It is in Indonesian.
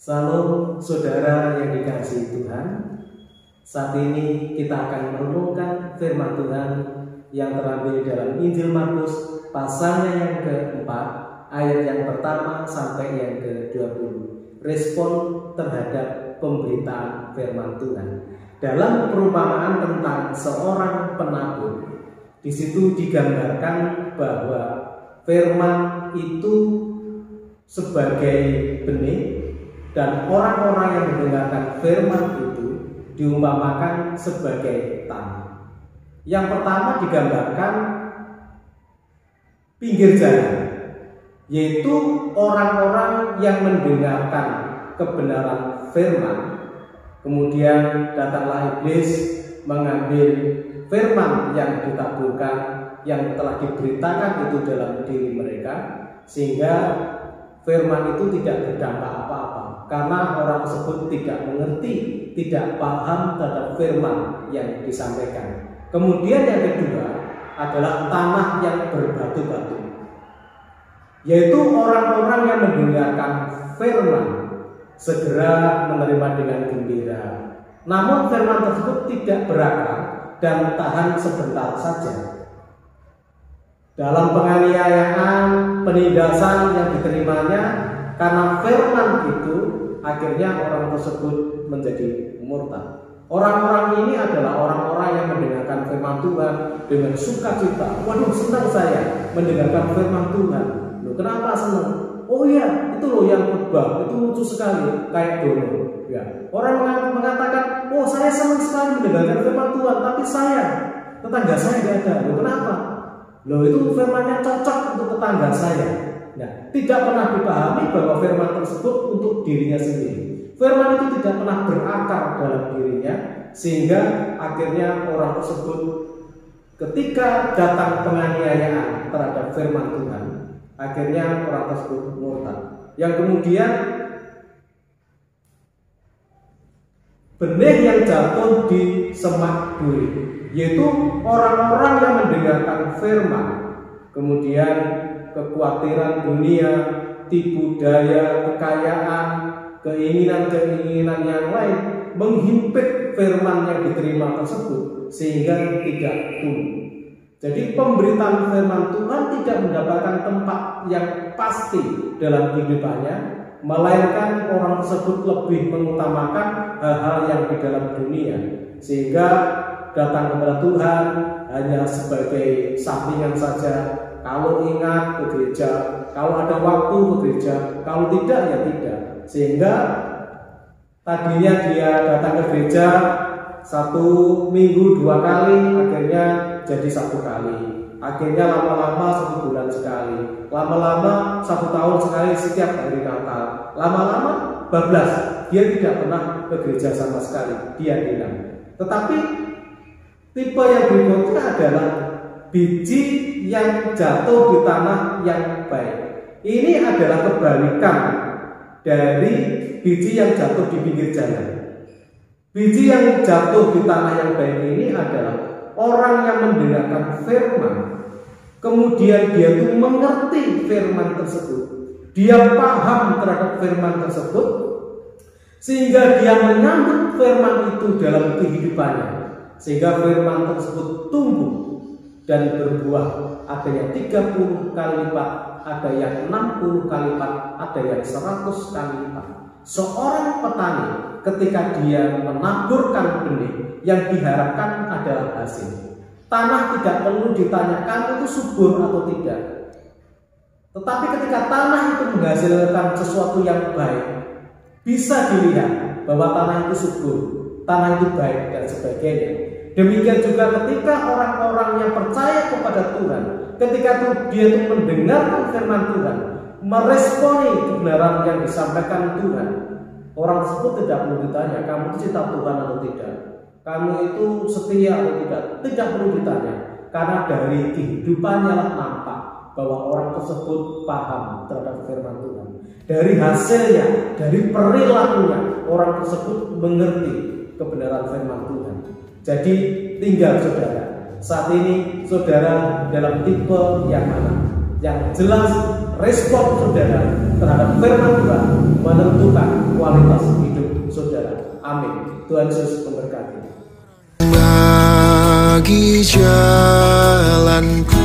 Salam saudara yang dikasihi Tuhan. Saat ini kita akan merenungkan firman Tuhan yang terambil dalam Injil Markus pasalnya yang keempat, ayat yang pertama sampai yang ke-20. Respon terhadap pemberitaan firman Tuhan. Dalam perumpamaan tentang seorang penabur, di situ digambarkan bahwa firman itu sebagai benih, dan orang-orang yang mendengarkan firman itu diumpamakan sebagai tanah. Yang pertama digambarkan pinggir jalan, yaitu orang-orang yang mendengarkan kebenaran firman, kemudian datanglah iblis mengambil firman yang ditaburkan, yang telah diberitakan itu dalam diri mereka, sehingga firman itu tidak berdampak apa-apa, karena orang tersebut tidak mengerti, tidak paham terhadap firman yang disampaikan. Kemudian yang kedua adalah tanah yang berbatu-batu, yaitu orang-orang yang mendengarkan firman segera menerima dengan gembira. Namun firman tersebut tidak berakar dan tahan sebentar saja. Dalam penganiayaan, penindasan yang diterimanya karena firman itu, akhirnya orang tersebut menjadi murtad. Orang-orang ini adalah orang-orang yang mendengarkan firman Tuhan dengan sukacita. Waduh, senang saya mendengarkan firman Tuhan. Loh, kenapa senang? Oh iya, itu loh yang khotbah, itu lucu sekali, kayak dulu. Ya. Orang mengatakan, oh saya senang sekali mendengarkan firman Tuhan, tapi tetangga saya tidak ada. Loh, kenapa? Loh, itu firmannya cocok untuk tetangga saya. Nah, tidak pernah dipahami bahwa firman tersebut untuk dirinya sendiri. Firman itu tidak pernah berakar dalam dirinya, sehingga akhirnya orang tersebut ketika datang penganiayaan terhadap firman Tuhan, akhirnya orang tersebut murtad. Yang kemudian benih yang jatuh di semak duri, yaitu orang-orang yang mendengarkan firman, kemudian kekhawatiran dunia, tipu daya, kekayaan, keinginan-keinginan yang lain menghimpit firman yang diterima tersebut sehingga tidak tumbuh. Jadi pemberitaan firman Tuhan tidak mendapatkan tempat yang pasti dalam kehidupannya, melainkan orang tersebut lebih mengutamakan hal-hal yang di dalam dunia, sehingga datang kepada Tuhan hanya sebagai sampingan saja. Kalau ingat ke gereja, kalau ada waktu ke gereja, kalau tidak ya tidak. Sehingga tadinya dia datang ke gereja 1 minggu 2 kali, akhirnya jadi 1 kali. Akhirnya lama-lama 1 bulan sekali, lama-lama 1 tahun sekali setiap hari Natal, lama-lama bablas, dia tidak pernah ke gereja sama sekali, dia hilang. Tetapi tipe yang berikutnya adalah biji yang jatuh di tanah yang baik. Ini adalah kebalikan dari biji yang jatuh di pinggir jalan. Biji yang jatuh di tanah yang baik ini adalah orang yang mendengarkan firman, kemudian dia itu mengerti firman tersebut, dia paham terhadap firman tersebut, sehingga dia menyambut firman itu dalam kehidupannya, sehingga firman tersebut tumbuh dan berbuah. Ada yang 30 kali lipat, ada yang 60 kali lipat, ada yang 100 kali lipat. Seorang petani ketika dia menaburkan benih, yang diharapkan adalah hasil. Tanah tidak perlu ditanyakan itu subur atau tidak, tetapi ketika tanah itu menghasilkan sesuatu yang baik, bisa dilihat bahwa tanah itu subur, tanah itu baik dan sebagainya. Demikian juga ketika orang-orang yang percaya kepada Tuhan, ketika dia itu mendengarkan firman Tuhan, meresponi kebenaran yang disampaikan Tuhan, orang tersebut tidak perlu ditanya, kamu cinta Tuhan atau tidak, kamu itu setia atau tidak perlu ditanya, karena dari kehidupannya lah nampak bahwa orang tersebut paham terhadap firman Tuhan. Dari hasilnya, dari perilakunya, orang tersebut mengerti kebenaran firman Tuhan. Jadi tinggal saudara, saat ini saudara dalam tipe yang mana? Yang jelas respon saudara terhadap firman Tuhan menentukan kualitas kualitas hidup saudara. Amin. Tuhan Yesus memberkati. Bagi jalanku